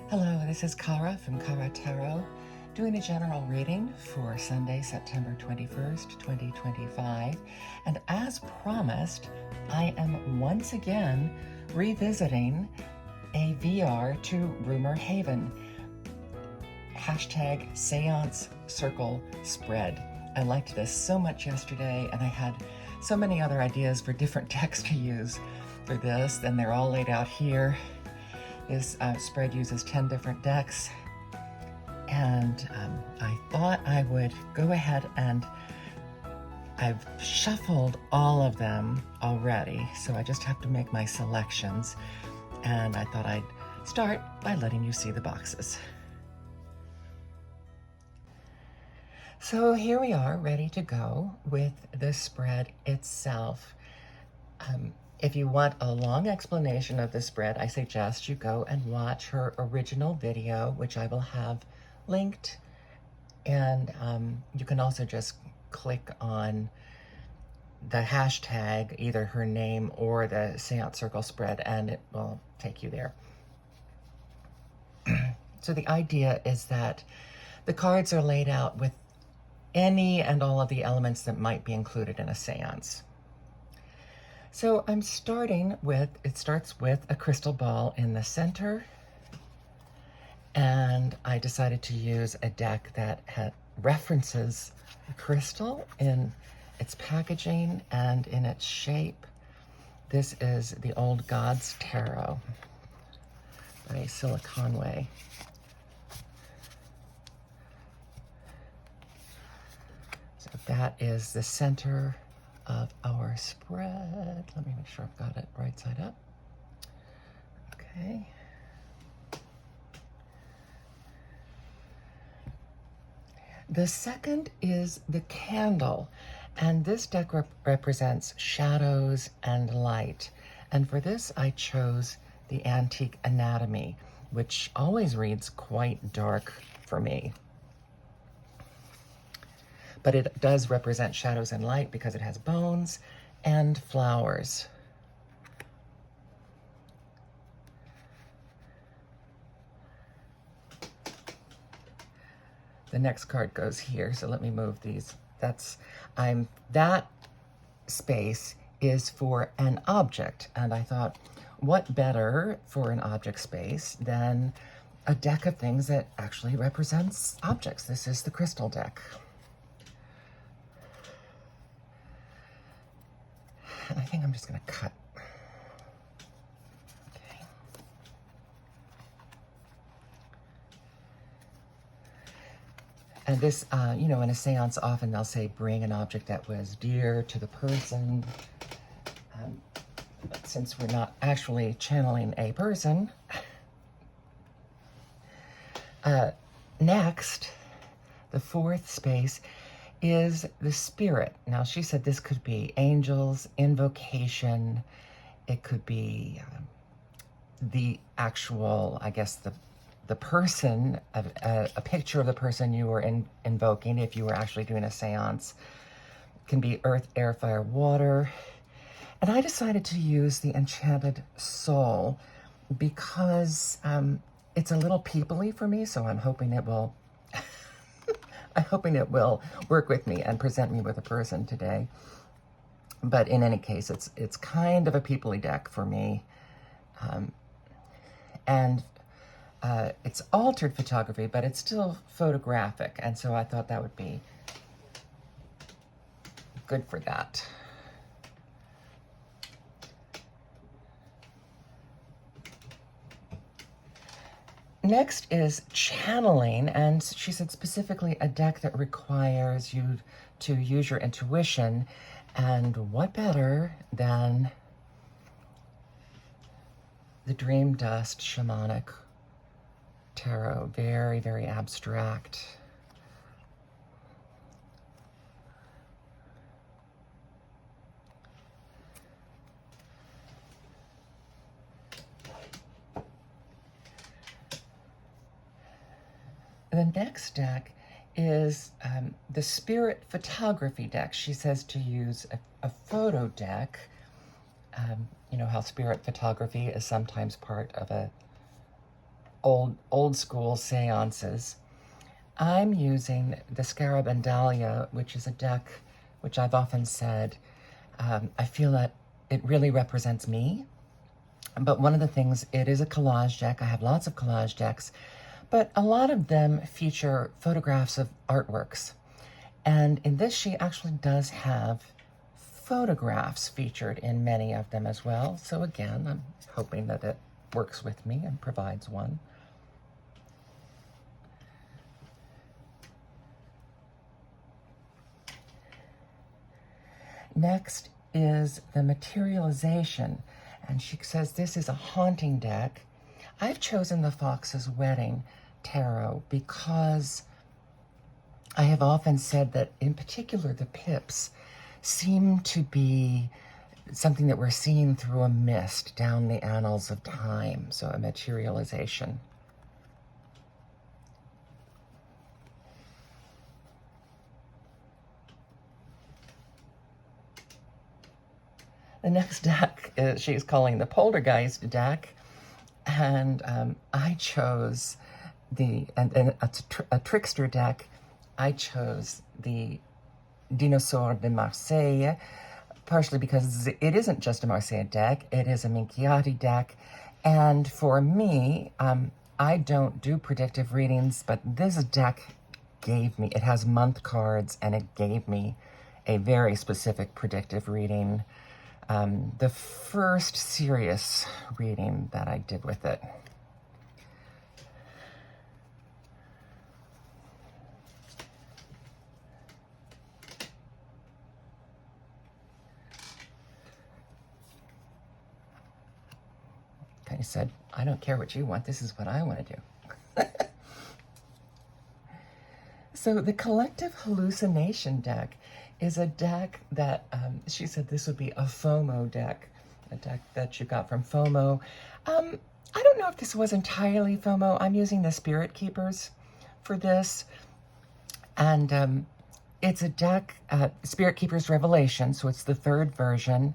Hello, this is Kara from Kara Tarot, doing a general reading for Sunday, September 21st, 2025. And as promised, I am once again revisiting a VR to Rumor Haven. Hashtag Seance Circle Spread. I liked this so much yesterday, and I had so many other ideas for different decks to use for this, and they're all laid out here. This spread uses 10 different decks, and I thought I would go ahead and I've shuffled all of them already, so I just have to make my selections, and I thought I'd start by letting you see the boxes. So here we are, ready to go with the spread itself. If you want a long explanation of the spread, I suggest you go and watch her original video, which I will have linked. And you can also just click on the hashtag, either her name or the Seance Circle Spread, and it will take you there. So the idea is that the cards are laid out with any and all of the elements that might be included in a seance. So I'm starting with, it starts with a crystal ball in the center, and I decided to use a deck that references crystal in its packaging and in its shape. This is the Old Gods Tarot by Siliconway. So that is the center of our spread. Let me make sure I've got it right side up. Okay. The second is the candle, and this deck represents shadows and light. And for this, I chose the Antique Anatomy, which always reads quite dark for me. But it does represent shadows and light because it has bones and flowers. The next card goes here, so let me move these. That space is for an object, and I thought, what better for an object space than a deck of things that actually represents objects? This is the crystal deck. And I think I'm just going to cut. Okay. And this, you know, in a seance, often they'll say, bring an object that was dear to the person. But since we're not actually channeling a person, next, the fourth space is the spirit. Now, she said this could be angels, invocation. It could be the actual, I guess, the person, a picture of the person you were invoking if you were actually doing a seance. It can be earth, air, fire, water. And I decided to use the Enchanted Soul because it's a little peoply for me, so I'm hoping it will work with me and present me with a person today. But in any case, it's kind of a peoply deck for me. And it's altered photography, but it's still photographic. And so I thought that would be good for that. Next is channeling, and she said specifically a deck that requires you to use your intuition, and what better than the Dream Dust Shamanic Tarot. Very, very abstract. The next deck is the Spirit Photography deck. She says to use a photo deck. You know how spirit photography is sometimes part of a old school seances. I'm using the Scarab and Dahlia, which is a deck which I've often said, I feel that it really represents me. But one of the things, it is a collage deck. I have lots of collage decks, but a lot of them feature photographs of artworks. And in this, she actually does have photographs featured in many of them as well. So again, I'm hoping that it works with me and provides one. Next is the Materialization, and she says this is a haunting deck. I've chosen the Fox's Wedding Tarot because I have often said that in particular the pips seem to be something that we're seeing through a mist down the annals of time, so a materialization. The next deck she's calling the Poltergeist deck, and I chose and it's a trickster deck. I chose the Dinosaur de Marseille, partially because it isn't just a Marseille deck, it is a Minchiati deck, and for me, I don't do predictive readings, but this deck gave me, it has month cards, and it gave me a very specific predictive reading. The first serious reading that I did with it. I said, I don't care what you want, this is what I want to do. So the Collective Hallucination deck is a deck that, she said this would be a FOMO deck, a deck that you got from FOMO. I don't know if this was entirely FOMO. I'm using the Spirit Keepers for this. And it's a deck, Spirit Keepers Revelation, so it's the third version.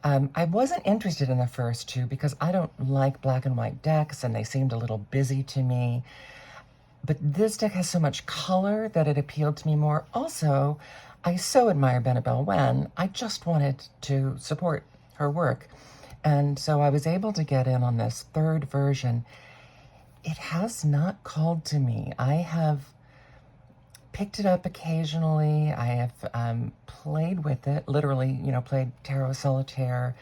I wasn't interested in the first two because I don't like black and white decks and they seemed a little busy to me. But this deck has so much color that it appealed to me more. Also, I so admire Benabel Wen, I just wanted to support her work. And so I was able to get in on this third version. It has not called to me. I have picked it up occasionally. I have played with it, literally, played Tarot Solitaire.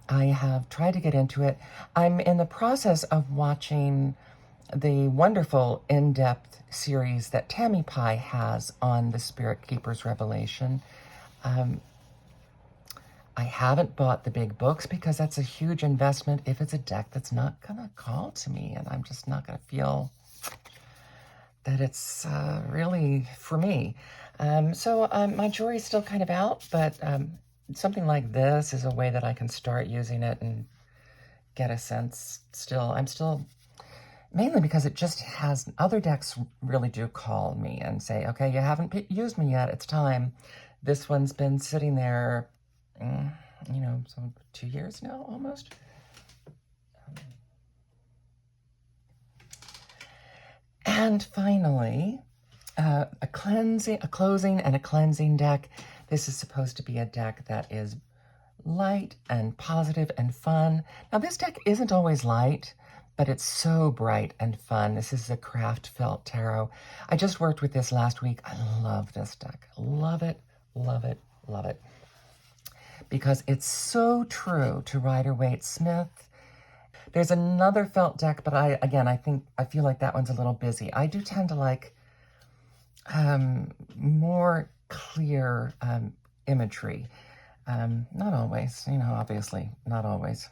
I have tried to get into it. I'm in the process of watching the wonderful in-depth series that Tammy Pie has on the Spirit Keepers Revelation. I haven't bought the big books because that's a huge investment if it's a deck that's not going to call to me, and I'm just not going to feel that it's really for me. So my jury's still kind of out, but something like this is a way that I can start using it and get a sense still. I'm still, mainly because it just has, other decks really do call me and say, okay, you haven't used me yet, it's time. This one's been sitting there, so 2 years now, almost. And finally, a closing and a cleansing deck. This is supposed to be a deck that is light and positive and fun. Now, this deck isn't always light, but it's so bright and fun. This is the Craft Felt Tarot. I just worked with this last week. I love this deck. Love it, love it, love it. Because it's so true to Rider-Waite-Smith. There's another felt deck, but I feel like that one's a little busy. I do tend to like more clear imagery. Not always, obviously, not always.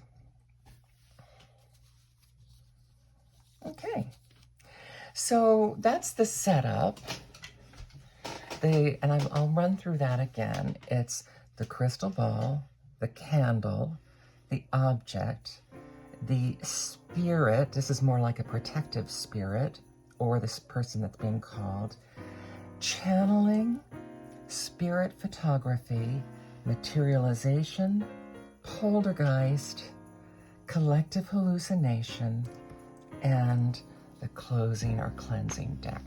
Okay, so that's the setup. I'll run through that again. It's the crystal ball, the candle, the object, the spirit. This is more like a protective spirit, or this person that's being called. channeling, spirit photography, materialization, poltergeist, collective hallucination, and the closing or cleansing deck.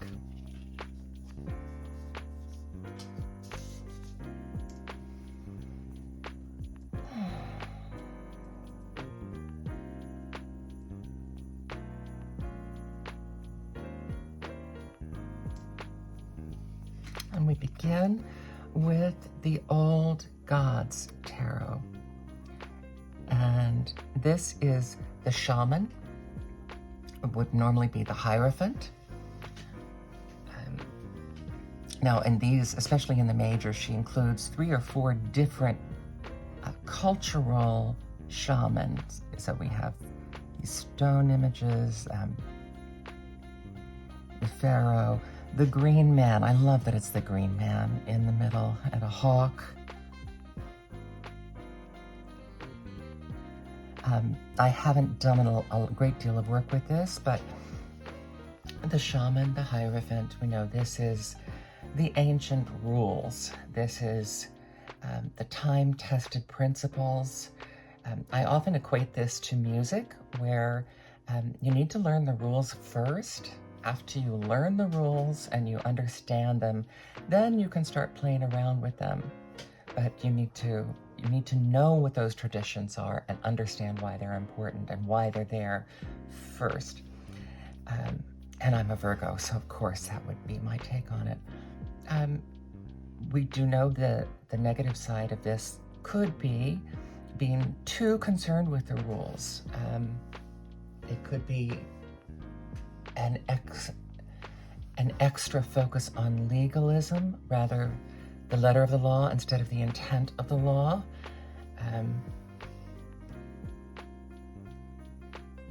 And we begin with the Old Gods Tarot. And this is the shaman. It would normally be the Hierophant. Now, in these, especially in the major, she includes 3 or 4 different cultural shamans. So we have these stone images, the pharaoh, the green man. I love that it's the green man in the middle, and a hawk. I haven't done a great deal of work with this, but the shaman, the Hierophant, we know this is the ancient rules. This is the time-tested principles. I often equate this to music, where you need to learn the rules first. After you learn the rules and you understand them, then you can start playing around with them. But you need to know what those traditions are and understand why they're important and why they're there first. And I'm a Virgo, so of course that would be my take on it. We do know that the negative side of this could be being too concerned with the rules. It could be an extra focus on legalism, rather the letter of the law instead of the intent of the law.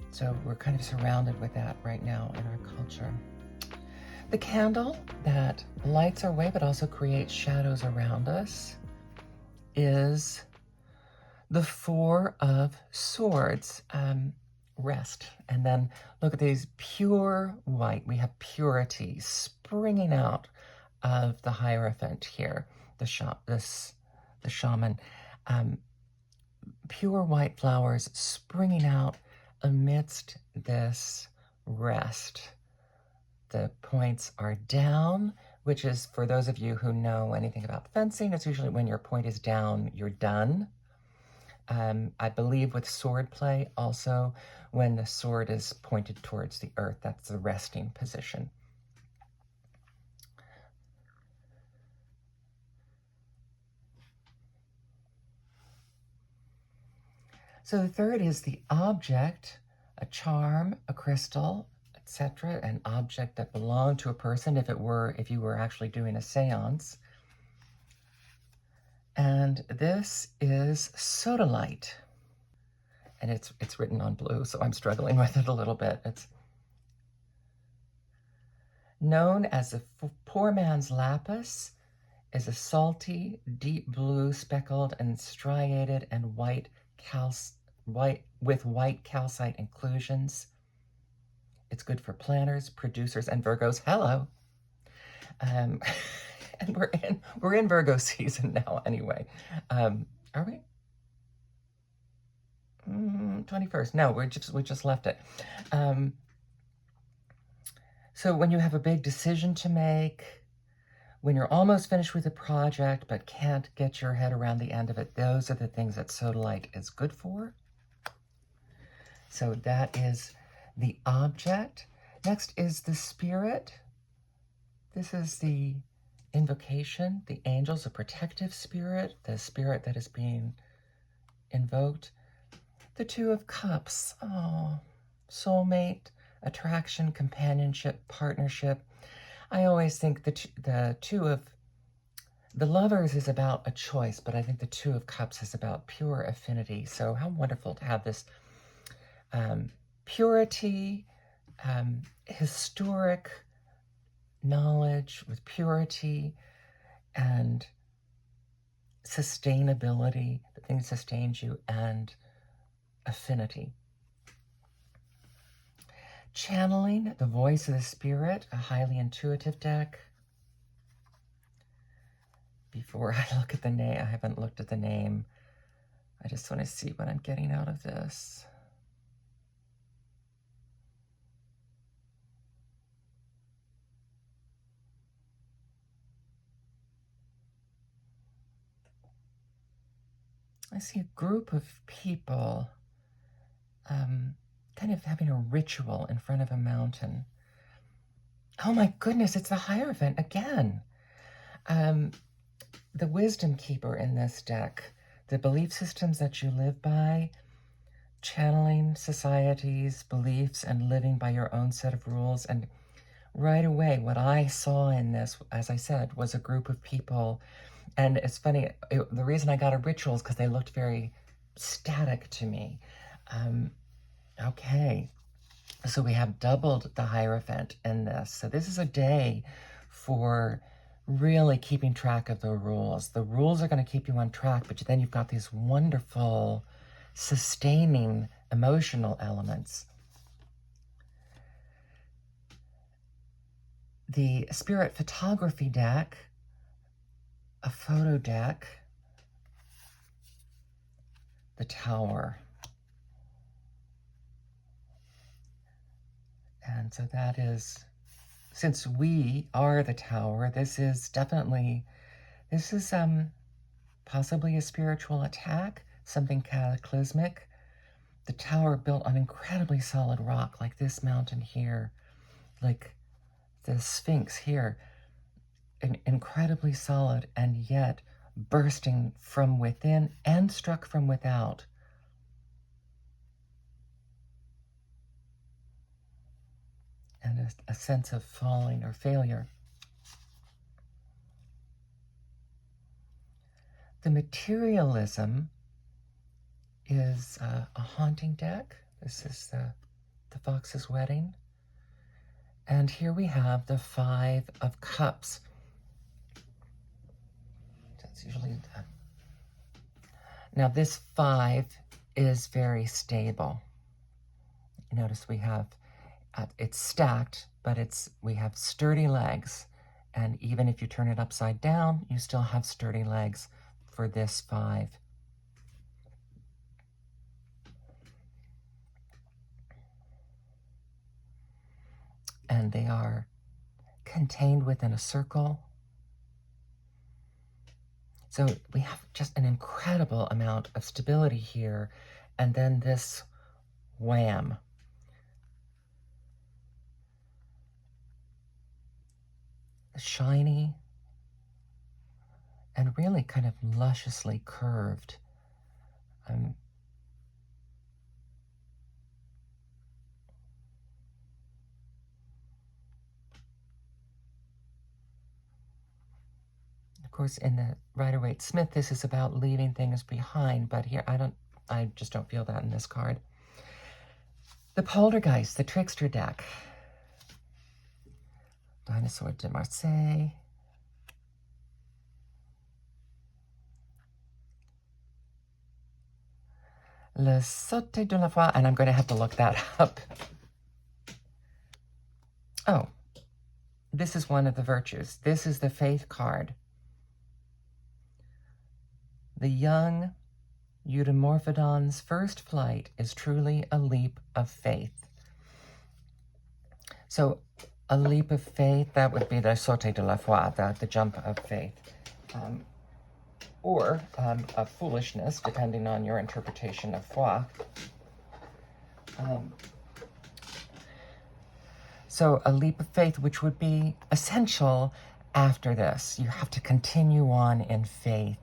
So we're kind of surrounded with that right now in our culture. The candle that lights our way but also creates shadows around us is the 4 of Swords. Rest. And then look at these, pure white. We have purity springing out of the Hierophant here, the shaman. Pure white flowers springing out amidst this rest. The points are down, which is, for those of you who know anything about fencing, it's usually when your point is down, you're done. I believe with sword play also, when the sword is pointed towards the earth, that's the resting position. So the third is the object, a charm, a crystal, etc., an object that belonged to a person if you were actually doing a seance. And this is sodalite. And it's written on blue, so I'm struggling with it a little bit. It's known as the poor man's lapis, is a salty, deep blue, speckled and striated and white calcite inclusions. It's good for planners, producers, and Virgos. Hello. And we're in Virgo season now anyway. Are we? 21st. No, we just left it. So when you have a big decision to make, when you're almost finished with a project but can't get your head around the end of it, those are the things that sodalite is good for. So that is the object. Next is the spirit. This is the invocation, the angels, a protective spirit, the spirit that is being invoked. The 2 of Cups, soulmate, attraction, companionship, partnership. I always think the 2 of the Lovers is about a choice, but I think the 2 of Cups is about pure affinity. So how wonderful to have this purity, historic knowledge with purity and sustainability, the thing that sustains you, and affinity. Channeling, the voice of the spirit, a highly intuitive deck. before I look at the name. I haven't looked at the name. I just want to see what I'm getting out of this. I see a group of people kind of having a ritual in front of a mountain. Oh my goodness, it's the Hierophant again. The Wisdom Keeper in this deck. The belief systems that you live by, channeling societies, beliefs, and living by your own set of rules. And right away, what I saw in this, as I said, was a group of people. And it's funny, the reason I got a ritual is because they looked very static to me. Okay, so we have doubled the Hierophant in this. So this is a day for really keeping track of the rules. The rules are going to keep you on track, but then you've got these wonderful, sustaining emotional elements. The Spirit Photography deck, a photo deck, the Tower. And so that is, since we are the Tower, this is possibly a spiritual attack, something cataclysmic. The Tower built on incredibly solid rock, like this mountain here, like the Sphinx here, incredibly solid, and yet bursting from within and struck from without. And a sense of falling or failure. The Materialism is a haunting deck. This is the Fox's Wedding. And here we have the Five of Cups. That's usually... Now this 5 is very stable. Notice we have, it's stacked, but we have sturdy legs. And even if you turn it upside down, you still have sturdy legs for this 5. And they are contained within a circle. So we have just an incredible amount of stability here. And then this wham. Shiny and really kind of lusciously curved. Of course, in the Rider-Waite-Smith, this is about leaving things behind, but here I just don't feel that in this card. The Poltergeist, the Trickster deck. Dinosaur de Marseille. Le Sauté de la Foi, and I'm going to have to look that up. Oh, this is one of the virtues. This is the Faith card. The young Eudomorphodon's first flight is truly a leap of faith. So a leap of faith, that would be the Sauté de la Foi, the jump of faith. Or of foolishness, depending on your interpretation of foi. So a leap of faith, which would be essential after this. You have to continue on in faith,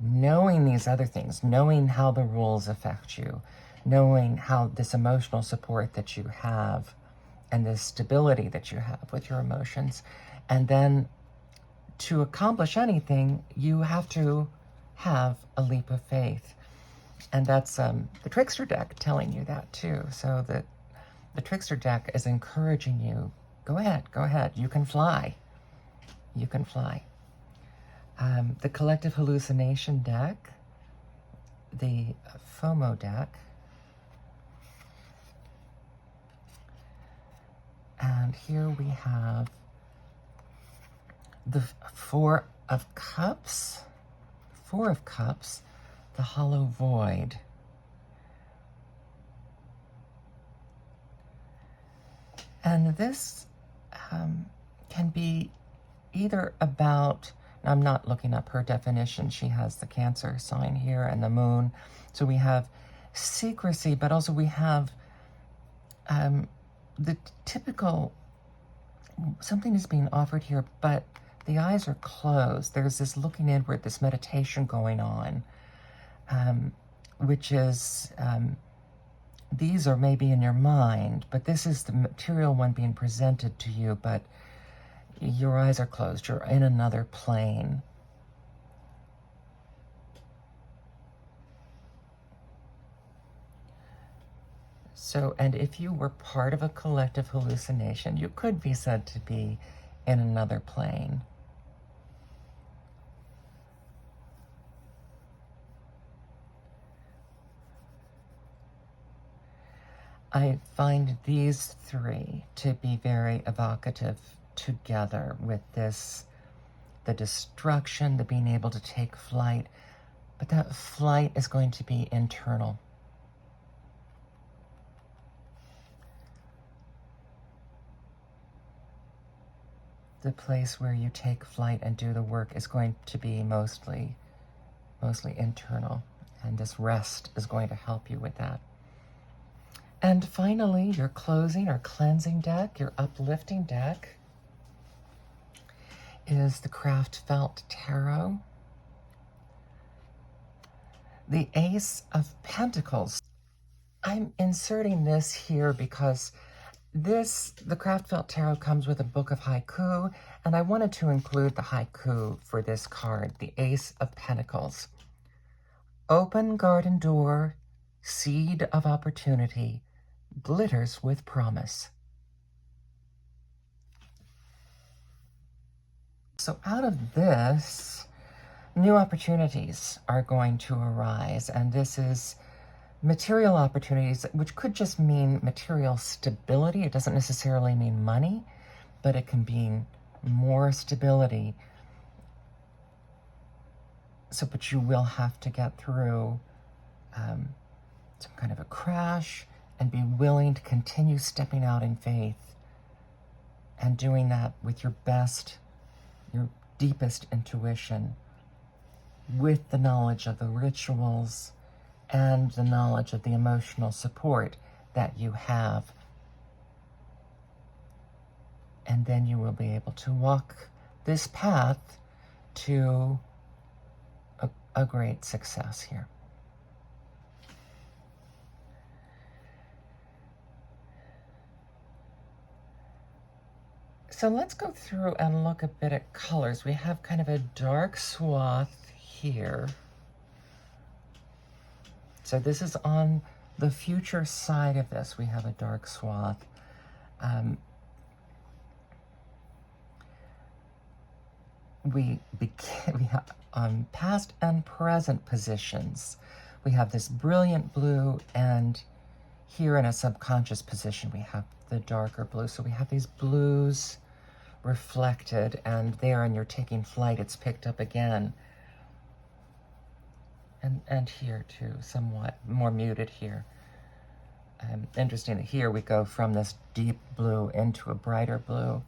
knowing these other things, knowing how the rules affect you, knowing how this emotional support that you have and the stability that you have with your emotions. And then to accomplish anything, you have to have a leap of faith. And that's the Trickster deck telling you that too. So that the Trickster deck is encouraging you, go ahead, you can fly. You can fly. The Collective Hallucination deck, the FOMO deck, and here we have the 4 of Cups, Four of Cups, the hollow void. And this can be either about, I'm not looking up her definition, she has the Cancer sign here and the moon. So we have secrecy, but also we have the typical, something is being offered here, but the eyes are closed. There's this looking inward, this meditation going on, which is, these are maybe in your mind, but this is the material one being presented to you, but your eyes are closed. You're in another plane. So, and if you were part of a collective hallucination, you could be said to be in another plane. I find these three to be very evocative together with this, the destruction, the being able to take flight, but that flight is going to be internal. The place where you take flight and do the work is going to be mostly internal, and this rest is going to help you with that. And finally, your closing or cleansing deck, your uplifting deck, is the Craft Felt Tarot. The Ace of Pentacles. I'm inserting this here because the Craft Felt Tarot comes with a book of haiku, and I wanted to include the haiku for this card, the Ace of Pentacles. Open garden door, seed of opportunity, glitters with promise. So out of this, new opportunities are going to arise, and this is material opportunities, which could just mean material stability. It doesn't necessarily mean money, but it can mean more stability. So, but you will have to get through some kind of a crash and be willing to continue stepping out in faith and doing that with your best, your deepest intuition, with the knowledge of the rituals and the knowledge of the emotional support that you have. And then you will be able to walk this path to a great success here. So let's go through and look a bit at colors. We have kind of a dark swath here. So this is on the future side of this. We have a dark swath. We have past and present positions. We have this brilliant blue, and here in a subconscious position, we have the darker blue. So we have these blues reflected, and there, and you're taking flight, it's picked up again. And here too, somewhat more muted here. Interesting that here we go from this deep blue into a brighter blue,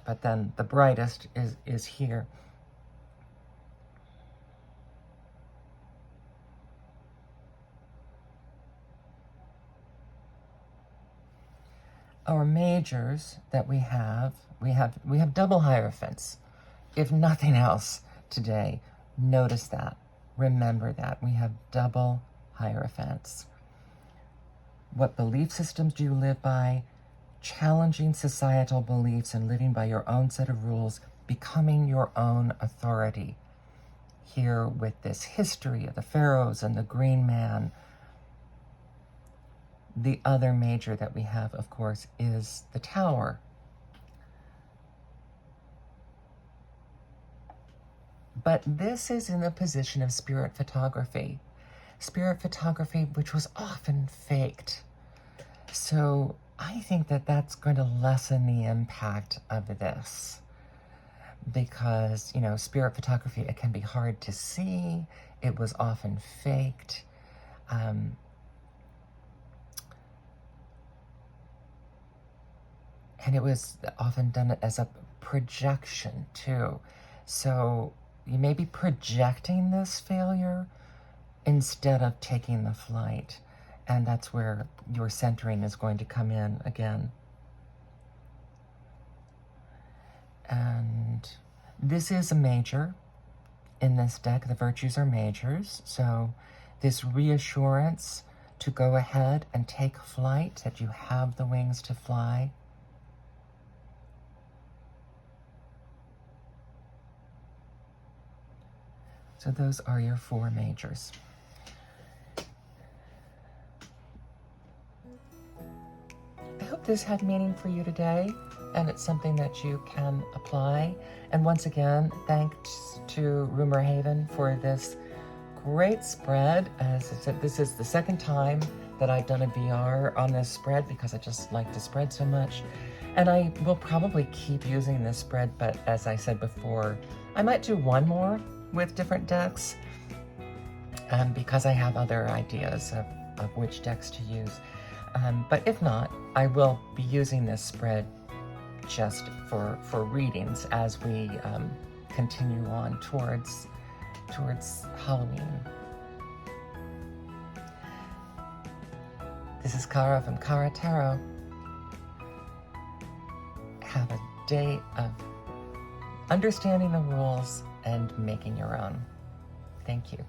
but then the brightest is here. Our majors that we have double hierophants. If nothing else today, notice that. Remember that. We have double hierophants. What belief systems do you live by? Challenging societal beliefs and living by your own set of rules, becoming your own authority. Here with this history of the pharaohs and the green man. The other major that we have, of course, is the Tower. But this is in the position of spirit photography. Spirit photography, which was often faked. So I think that that's going to lessen the impact of this. because, you know, spirit photography, it can be hard to see. It was often faked. And it was often done as a projection too. So you may be projecting this failure instead of taking the flight. And that's where your centering is going to come in again. And this is a major in this deck. The virtues are majors. So this reassurance to go ahead and take flight, that you have the wings to fly. So those are your 4 majors. I hope this had meaning for you today, and it's something that you can apply. And once again, thanks to Rumor Haven for this great spread. As I said, this is the 2nd time that I've done a VR on this spread because I just like to spread so much. And I will probably keep using this spread, but as I said before, I might do one more with different decks because I have other ideas of which decks to use. But if not, I will be using this spread just for readings as we continue on towards Halloween. This is Kara from Kara Tarot. Have a day of understanding the rules and making your own. Thank you.